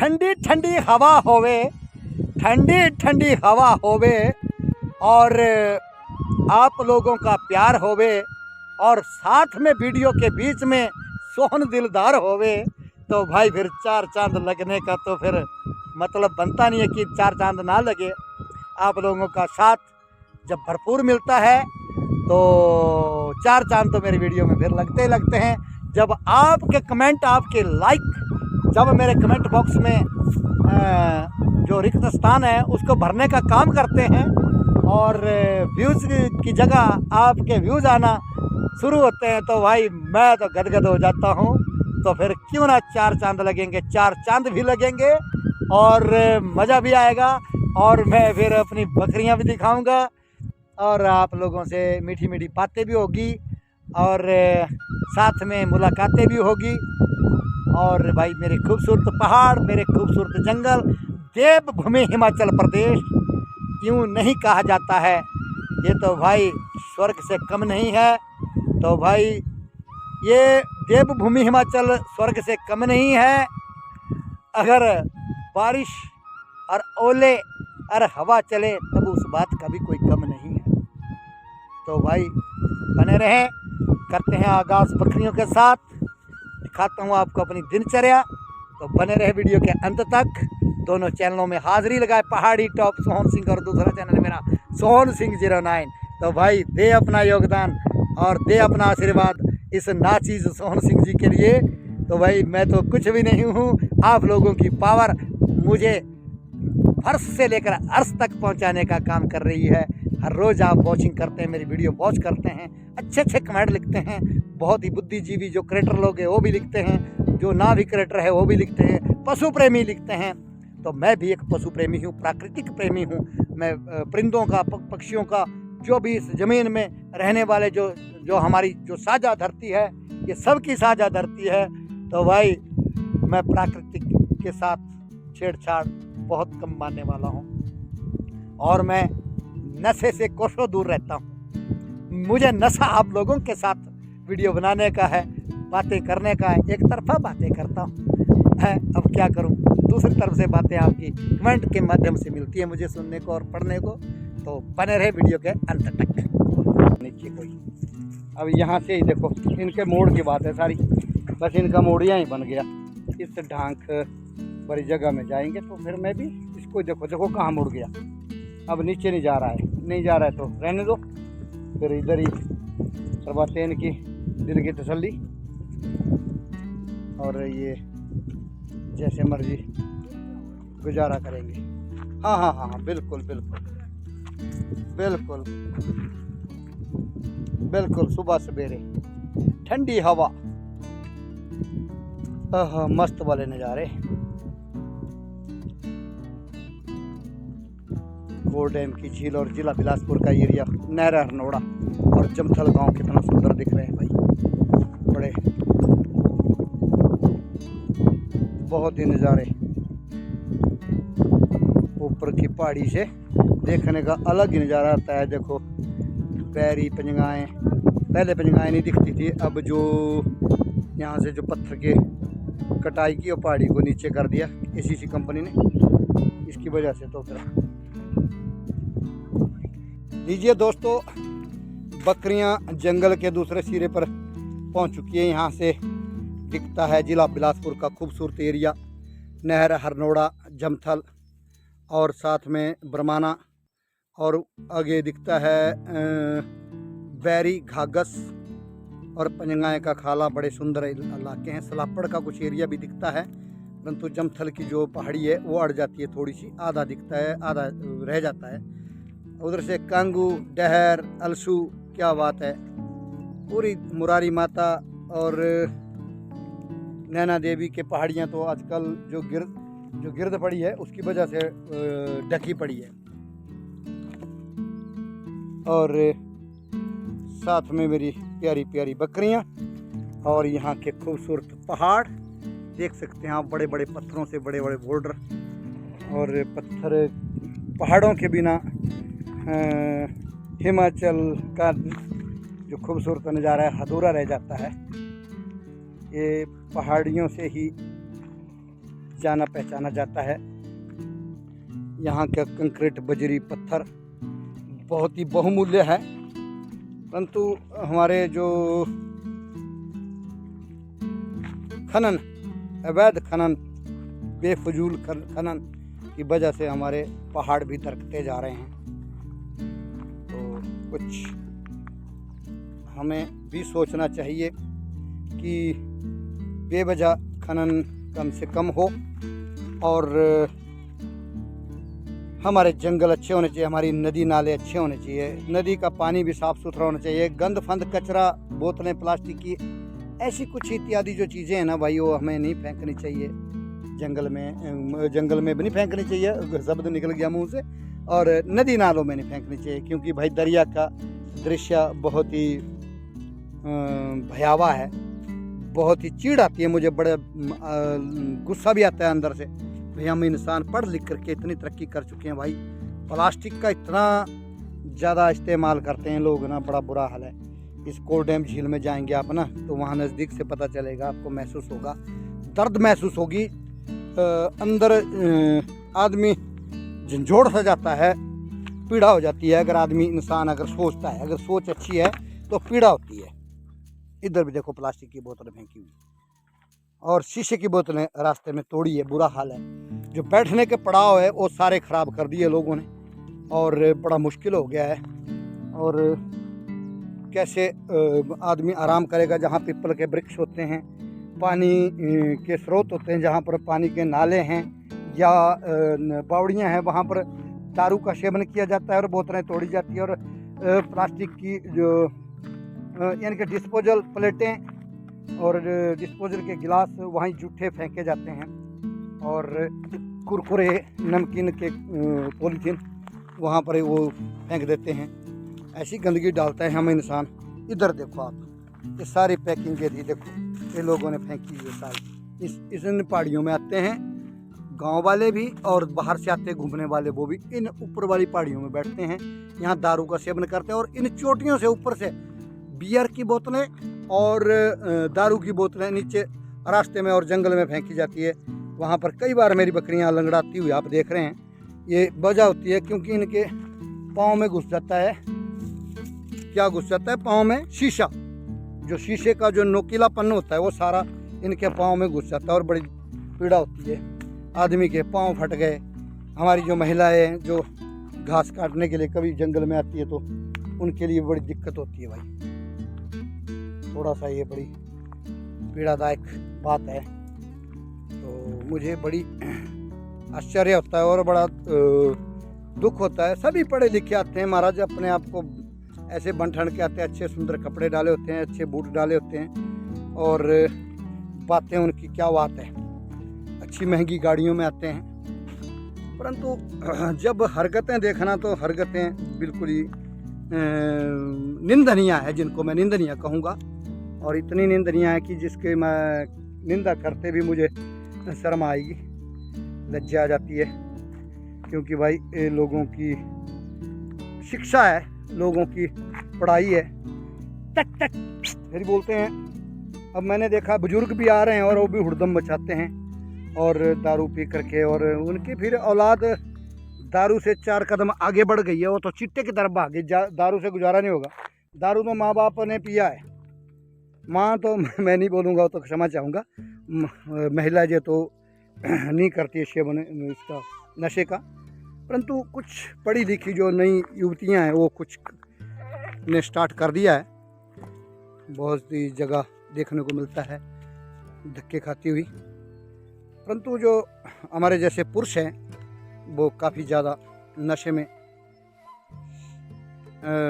ठंडी ठंडी हवा होवे, ठंडी ठंडी हवा होवे और आप लोगों का प्यार होवे और साथ में वीडियो के बीच में सोहन दिलदार होवे तो भाई फिर चार चांद लगने का तो फिर मतलब बनता नहीं है कि चार चांद ना लगे। आप लोगों का साथ जब भरपूर मिलता है तो चार चांद तो मेरी वीडियो में फिर लगते ही लगते हैं। जब आपके कमेंट, आपके लाइक जब मेरे कमेंट बॉक्स में जो रिक्त स्थान है उसको भरने का काम करते हैं और व्यूज़ की जगह आपके व्यूज़ आना शुरू होते हैं तो भाई मैं तो गदगद हो जाता हूँ। तो फिर क्यों ना चार चांद लगेंगे, चार चांद भी लगेंगे और मज़ा भी आएगा और मैं फिर अपनी बकरियां भी दिखाऊंगा और आप लोगों से मीठी मीठी बातें भी होगी और साथ में मुलाकातें भी होगी। और भाई मेरे खूबसूरत पहाड़, मेरे खूबसूरत जंगल, देवभूमि हिमाचल प्रदेश क्यों नहीं कहा जाता है, ये तो भाई स्वर्ग से कम नहीं है। तो भाई ये देवभूमि हिमाचल स्वर्ग से कम नहीं है। अगर बारिश और ओले और हवा चले तब उस बात का भी कोई कम नहीं है। तो भाई बने रहें, करते हैं आगाज़ बकरियों के साथ, दिखाता हूँ आपको अपनी दिनचर्या। तो बने रहे वीडियो के अंत तक। दोनों चैनलों में हाजिरी लगाए, पहाड़ी टॉप सोहन सिंह और दूसरा चैनल है मेरा सोहन सिंह 09। तो भाई दे अपना योगदान और दे अपना आशीर्वाद इस नाचीज़ सोहन सिंह जी के लिए। तो भाई मैं तो कुछ भी नहीं हूँ, आप लोगों की पावर मुझे फर्श से लेकर अर्श तक पहुँचाने का काम कर रही है। हर रोज़ आप वॉचिंग करते हैं, मेरी वीडियो वॉच करते हैं, अच्छे अच्छे कमेंट लिखते हैं। बहुत ही बुद्धिजीवी जो क्रिएटर लोग हैं वो भी लिखते हैं, जो ना भी क्रिएटर है वो भी लिखते हैं, पशु प्रेमी लिखते हैं। तो मैं भी एक पशु प्रेमी हूँ, प्राकृतिक प्रेमी हूँ। मैं परिंदों का, पक्षियों का, जो भी इस ज़मीन में रहने वाले जो हमारी जो साझा धरती है, ये सबकी साझा धरती है। तो भाई मैं प्राकृतिक के साथ छेड़छाड़ बहुत कम मानने वाला हूँ और मैं नशे से कोसों दूर रहता हूँ। मुझे नशा आप लोगों के साथ वीडियो बनाने का है, बातें करने का है। एक तरफा बातें करता हूँ है, अब क्या करूँ, दूसरी तरफ से बातें आपकी कमेंट के माध्यम से मिलती है मुझे सुनने को और पढ़ने को। तो बने रहे वीडियो के अंत तक। नीचे कोई अब यहाँ से ही देखो, इनके मोड़ की बात है सारी, बस इनका मोड़िया ही बन गया। इस ढांक बड़ी जगह में जाएंगे तो फिर मैं भी इसको देखो देखो कहाँ मुड़ गया। अब नीचे नहीं जा रहा है, नहीं जा रहा है तो रहने दो, फिर इधर ही करवाते हैं इनकी दिल की तसल्ली। और ये जैसे मर्जी गुजारा करेंगे। हाँ हाँ हाँ हाँ, बिल्कुल बिल्कुल बिल्कुल बिल्कुल। सुबह सवेरे ठंडी हवा, मस्त वाले नज़ारे। गोल डैम की झील और जिला बिलासपुर का एरिया, नहर हरनोड़ा और जमथल गांव कितना सुंदर दिख रहे हैं भाई, बड़े बहुत ही नज़ारे। ऊपर की पहाड़ी से देखने का अलग ही नज़ारा आता है। देखो पैरी पंजगाएँ, पहले पंजगाएँ नहीं दिखती थी, अब जो यहाँ से जो पत्थर के कटाई की और पहाड़ी को नीचे कर दिया एसीसी कंपनी ने, इसकी वजह से। तो फिर लीजिए दोस्तों, बकरियां जंगल के दूसरे सिरे पर पहुंच चुकी है। यहाँ से दिखता है जिला बिलासपुर का खूबसूरत एरिया, नहर हरनोड़ा, जमथल और साथ में बरमाना, और आगे दिखता है बैरी, घाघस और पंजगाएँ का खाला। बड़े सुंदर इलाके हैं। सलापड़ का कुछ एरिया भी दिखता है, परंतु जमथल की जो पहाड़ी है वो अड़ जाती है थोड़ी सी, आधा दिखता है आधा रह जाता है। उधर से कांगू, डहर, अलसू, क्या बात है, पूरी मुरारी माता और नैना देवी के पहाड़ियाँ तो आजकल जो गिरद पड़ी है उसकी वजह से ढकी पड़ी है। और साथ में मेरी प्यारी प्यारी बकरियाँ और यहाँ के खूबसूरत पहाड़ देख सकते हैं आप, बड़े बड़े पत्थरों से बड़े बड़े बोल्डर, और पत्थर पहाड़ों के बिना हिमाचल का जो खूबसूरत नज़ारा है अधूरा रह जाता है। ये पहाड़ियों से ही जाना पहचाना जाता है। यहाँ का कंक्रीट बजरी पत्थर बहुत ही बहुमूल्य है, परंतु हमारे जो खनन, अवैध खनन, बेफजूल खनन की वजह से हमारे पहाड़ भी दरकते जा रहे हैं। तो कुछ हमें भी सोचना चाहिए कि बेवजह खनन कम से कम हो और हमारे जंगल अच्छे होने चाहिए, हमारी नदी नाले अच्छे होने चाहिए, नदी का पानी भी साफ़ सुथरा होना चाहिए। गंद फंद कचरा, बोतलें प्लास्टिक की, ऐसी कुछ इत्यादि जो चीज़ें हैं ना भाई, वो हमें नहीं फेंकनी चाहिए जंगल में भी नहीं फेंकनी चाहिए, शब्द निकल गया मुंह से, और नदी नालों में नहीं फेंकनी चाहिए, क्योंकि भाई दरिया का दृश्य बहुत ही भयावह है। बहुत ही चिढ़ आती है मुझे, बड़े गुस्सा भी आता है अंदर से। भाई हम इंसान पढ़ लिख करके इतनी तरक्की कर चुके हैं भाई, प्लास्टिक का इतना ज़्यादा इस्तेमाल करते हैं लोग ना, बड़ा बुरा हाल है। इस कोलडैम झील में जाएंगे आप ना, तो वहाँ नज़दीक से पता चलेगा, आपको महसूस होगा, दर्द महसूस होगी। अंदर आदमी झंझोड़ सा जाता है, पीड़ा हो जाती है। अगर आदमी इंसान अगर सोचता है, अगर सोच अच्छी है तो पीड़ा होती है। इधर भी देखो प्लास्टिक की बोतलें फेंकी हुई और शीशे की बोतलें रास्ते में तोड़ी है, बुरा हाल है। जो बैठने के पड़ाव है वो सारे ख़राब कर दिए लोगों ने, और बड़ा मुश्किल हो गया है। और कैसे आदमी आराम करेगा जहाँ पीपल के वृक्ष होते हैं, पानी के स्रोत होते हैं, जहाँ पर पानी के नाले हैं या बावड़ियाँ हैं, वहाँ पर दारू का सेवन किया जाता है और बोतलें तोड़ी जाती है। और प्लास्टिक की जो यानी कि डिस्पोजल प्लेटें और डिस्पोजल के गिलास वहीं जूठे फेंके जाते हैं, और कुरकुरे नमकीन के पॉलीथीन वहाँ पर वो फेंक देते हैं। ऐसी गंदगी डालता है हम इंसान। इधर देखो आप, ये सारी पैकिंग के थी, देखो ये लोगों ने फेंकी हुई सारी। इन पहाड़ियों में आते हैं गांव वाले भी, और बाहर से आते घूमने वाले वो भी इन ऊपर वाली पहाड़ियों में बैठते हैं, यहाँ दारू का सेवन करते हैं। और इन चोटियों से ऊपर से बियर की बोतलें और दारू की बोतलें नीचे रास्ते में और जंगल में फेंकी जाती है। वहाँ पर कई बार मेरी बकरियाँ लंगड़ाती हुई आप देख रहे हैं। ये वजह होती है क्योंकि इनके पाँव में घुस जाता है, क्या घुस जाता है पाँव में, शीशा, जो शीशे का जो नोकीलापन होता है वो सारा इनके पाँव में घुस जाता है और बड़ी पीड़ा होती है। आदमी के पाँव फट गए। हमारी जो महिलाएं जो घास काटने के लिए कभी जंगल में आती है तो उनके लिए बड़ी दिक्कत होती है भाई। थोड़ा सा ये बड़ी पीड़ादायक बात है। तो मुझे बड़ी आश्चर्य होता है और बड़ा दुख होता है। सभी पढ़े लिखे आते हैं महाराज, अपने आप को ऐसे बन ठन के आते हैं, अच्छे सुंदर कपड़े डाले होते हैं, अच्छे बूट डाले होते हैं, और बातें उनकी क्या बात है, अच्छी महंगी गाड़ियों में आते हैं। परंतु जब हरकतें देखना तो हरकतें बिल्कुल ही निंदनीय है, जिनको मैं निंदनीय कहूँगा। और इतनी निंदनीय है कि जिसके मैं निंदा करते भी मुझे शर्म आएगी, लज्जा आ जाती है। क्योंकि भाई ये लोगों की शिक्षा है, लोगों की पढ़ाई है। टक टक फिर बोलते हैं। अब मैंने देखा बुजुर्ग भी आ रहे हैं और वो भी हुड़दम मचाते हैं और दारू पी करके, और उनकी फिर औलाद दारू से 4 कदम आगे बढ़ गई है। वो तो चिट्टे की तरफ भागी, दारू से गुजारा नहीं होगा। दारू तो माँ बाप ने पिया है, माँ तो मैं नहीं बोलूँगा, वो तो क्षमा चाहूँगा, महिला जो तो नहीं करती है सेवन इसका, नशे का। परंतु कुछ पढ़ी लिखी जो नई युवतियाँ हैं वो कुछ ने स्टार्ट कर दिया है। बहुत सी जगह देखने को मिलता है धक्के खाती हुई। परंतु जो हमारे जैसे पुरुष हैं वो काफ़ी ज़्यादा नशे में,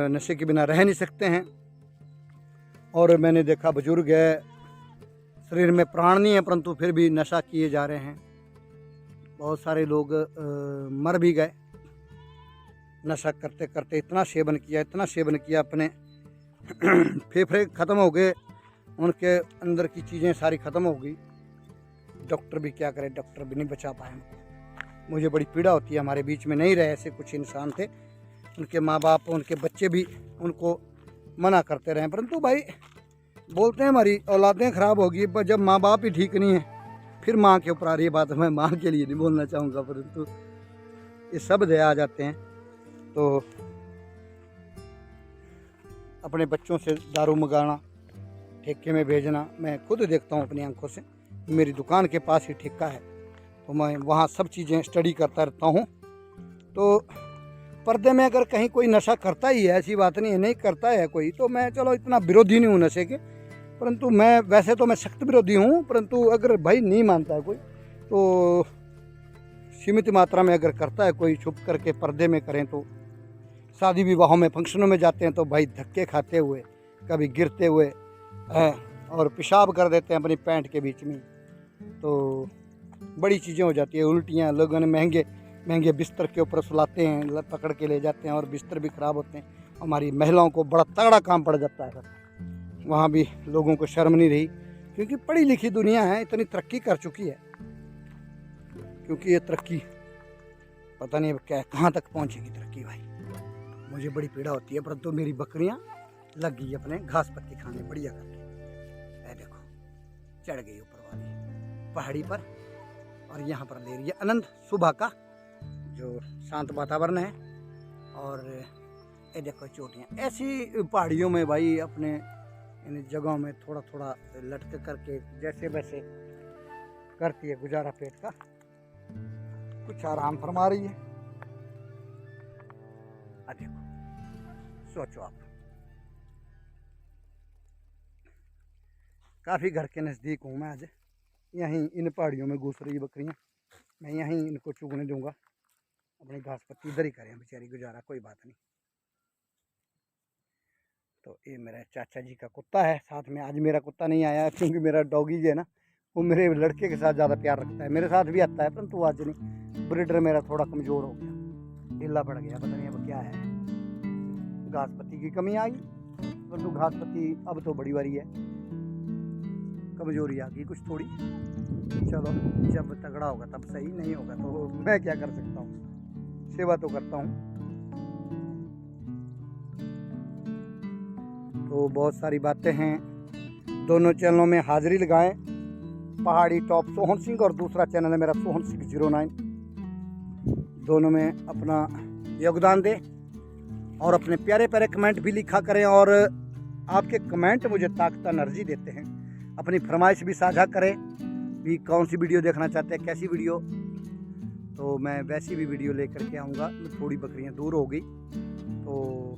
नशे के बिना रह नहीं सकते हैं। और मैंने देखा बुजुर्ग है, शरीर में प्राण नहीं है, परंतु फिर भी नशा किए जा रहे हैं। बहुत सारे लोग मर भी गए नशा करते करते। इतना सेवन किया अपने फेफड़े ख़त्म हो गए, उनके अंदर की चीज़ें सारी ख़त्म हो गई। डॉक्टर भी क्या करे, डॉक्टर भी नहीं बचा पाए। मुझे बड़ी पीड़ा होती है। हमारे बीच में नहीं रहे ऐसे कुछ इंसान थे, उनके माँ बाप, उनके बच्चे भी उनको मना करते रहे। परंतु भाई बोलते हैं हमारी औलादें ख़राब होगी, पर जब माँ बाप ही ठीक नहीं है फिर माँ के ऊपर आ रही है बात, मैं माँ के लिए नहीं बोलना चाहूँगा, परंतु ये शब्द आ जाते हैं। तो अपने बच्चों से दारू मंगाना, ठेके में भेजना, मैं खुद देखता हूँ अपनी आंखों से। मेरी दुकान के पास ही ठेका है, तो मैं वहाँ सब चीज़ें स्टडी करता रहता हूँ। तो पर्दे में अगर कहीं कोई नशा करता ही है, ऐसी बात नहीं है नहीं करता है कोई, तो मैं चलो इतना विरोधी नहीं हूँ नशे के, परंतु मैं वैसे तो मैं सख्त विरोधी हूँ। परंतु अगर भाई नहीं मानता है कोई तो सीमित मात्रा में अगर करता है कोई, छुप करके पर्दे में करें। तो शादी विवाहों में फंक्शनों में जाते हैं तो भाई धक्के खाते हुए, कभी गिरते हुए और पेशाब कर देते हैं अपनी पैंट के बीच में, तो बड़ी चीज़ें हो जाती है, उल्टियाँ। लोगों ने महंगे महंगे बिस्तर के ऊपर सुलाते हैं, पकड़ के ले जाते हैं और बिस्तर भी ख़राब होते हैं। हमारी महिलाओं को बड़ा तगड़ा काम पड़ जाता है। वहाँ भी लोगों को शर्म नहीं रही, क्योंकि पढ़ी लिखी दुनिया है, इतनी तरक्की कर चुकी है। क्योंकि ये तरक्की पता नहीं क्या कहाँ तक पहुँचेगी तरक्की भाई, मुझे बड़ी पीड़ा होती है। परंतु मेरी बकरियाँ लग गई अपने घास पत्ती खाने बढ़िया करके। ऐ देखो चढ़ गई ऊपर वाली पहाड़ी पर, और यहाँ पर ले रही है आनंद सुबह का, जो शांत वातावरण है। और ये देखो चोटियाँ ऐसी पहाड़ियों में भाई, अपने इन जगहों में थोड़ा थोड़ा लटक करके जैसे वैसे करती है गुजारा पेट का, कुछ आराम फरमा रही है। देखो सोचो आप, काफ़ी घर के नज़दीक हूँ मैं आज। यहीं इन पहाड़ियों में घुस रही बकरियाँ, मैं यहीं इनको चुगने दूंगा, अपनी घास पत्ती इधर ही करें बेचारी गुजारा, कोई बात नहीं। तो ये मेरा चाचा जी का कुत्ता है साथ में। आज मेरा कुत्ता नहीं आया क्योंकि मेरा डॉगी जो है ना, वो मेरे लड़के के साथ ज़्यादा प्यार रखता है, मेरे साथ भी आता है, परंतु आज नहीं। ब्रीडर मेरा थोड़ा कमज़ोर हो गया, ढीला पड़ गया, पता नहीं अब क्या है, घास पत्ती की कमी आई। परंतु घास पत्ती अब तो बड़ी बारी है, कमजोरी आ गई कुछ थोड़ी। चलो जब तगड़ा होगा तब सही, नहीं होगा तो मैं क्या कर सकता हूँ, सेवा तो करता हूँ। तो बहुत सारी बातें हैं, दोनों चैनलों में हाजिरी लगाएं। पहाड़ी टॉप सोहन सिंह और दूसरा चैनल है मेरा सोहन सिंह 09। दोनों में अपना योगदान दें और अपने प्यारे प्यारे कमेंट भी लिखा करें। और आपके कमेंट मुझे ताकत एनर्जी देते हैं। अपनी फरमाइश भी साझा करें भी कौन सी वीडियो देखना चाहते हैं, कैसी वीडियो, तो मैं वैसी भी वीडियो लेकर के आऊँगा। थोड़ी बकरियाँ दूर हो गई तो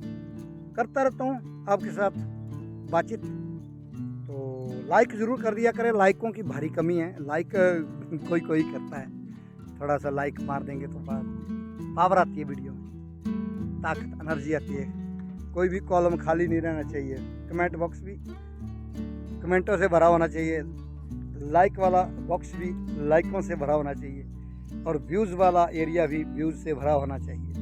करता रहता हूँ आपके साथ बातचीत। तो लाइक ज़रूर कर दिया करें, लाइकों की भारी कमी है, लाइक कोई कोई करता है, थोड़ा सा लाइक मार देंगे तो पावर आती है वीडियो में, ताकत एनर्जी आती है। कोई भी कॉलम खाली नहीं रहना चाहिए, कमेंट बॉक्स भी कमेंटों से भरा होना चाहिए, लाइक वाला बॉक्स भी लाइकों से भरा होना चाहिए, और व्यूज़ वाला एरिया भी व्यूज़ से भरा होना चाहिए।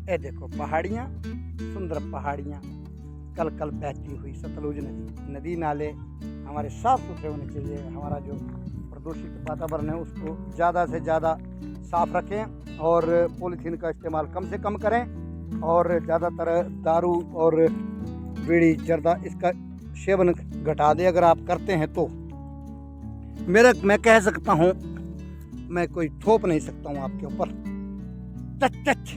ये देखो पहाड़ियाँ, सुंदर पहाड़ियाँ, कल कल बहती हुई सतलुज नदी। नदी नाले हमारे साफ़ सुथरे होने चाहिए। हमारा जो प्रदूषित वातावरण है उसको ज़्यादा से ज़्यादा साफ रखें, और पॉलीथीन का इस्तेमाल कम से कम करें, और ज़्यादातर दारू और बीड़ी जर्दा इसका सेवन घटा दें अगर आप करते हैं तो। मैं कह सकता हूँ, मैं कोई थोप नहीं सकता हूँ आपके ऊपर। टच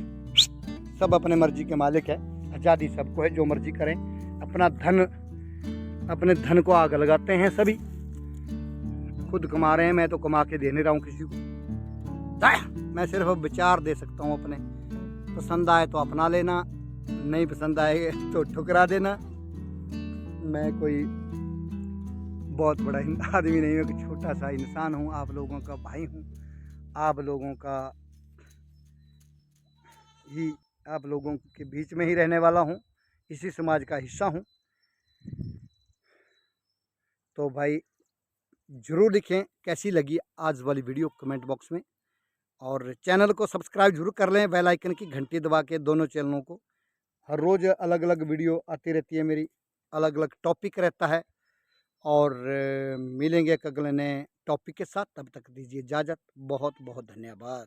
सब अपने मर्जी के मालिक है, आज़ादी सबको है, जो मर्जी करें। अपने धन को आग लगाते हैं सभी, खुद कमा रहे हैं, मैं तो कमा के दे नहीं रहा हूँ किसी को। मैं सिर्फ विचार दे सकता हूँ अपने, पसंद आए तो अपना लेना, नहीं पसंद आए तो ठुकरा देना। मैं कोई बहुत बड़ा आदमी नहीं हूँ, कि छोटा सा इंसान हूँ, आप लोगों का भाई हूँ, आप लोगों के बीच में ही रहने वाला हूँ, इसी समाज का हिस्सा हूँ। तो भाई ज़रूर लिखें कैसी लगी आज वाली वीडियो कमेंट बॉक्स में, और चैनल को सब्सक्राइब जरूर कर लें, बेल आइकन की घंटी दबा के। दोनों चैनलों को हर रोज़ अलग अलग वीडियो आती रहती है मेरी, अलग अलग टॉपिक रहता है। और मिलेंगे एक अगले नए टॉपिक के साथ, तब तक दीजिए इजाज़त। बहुत बहुत धन्यवाद।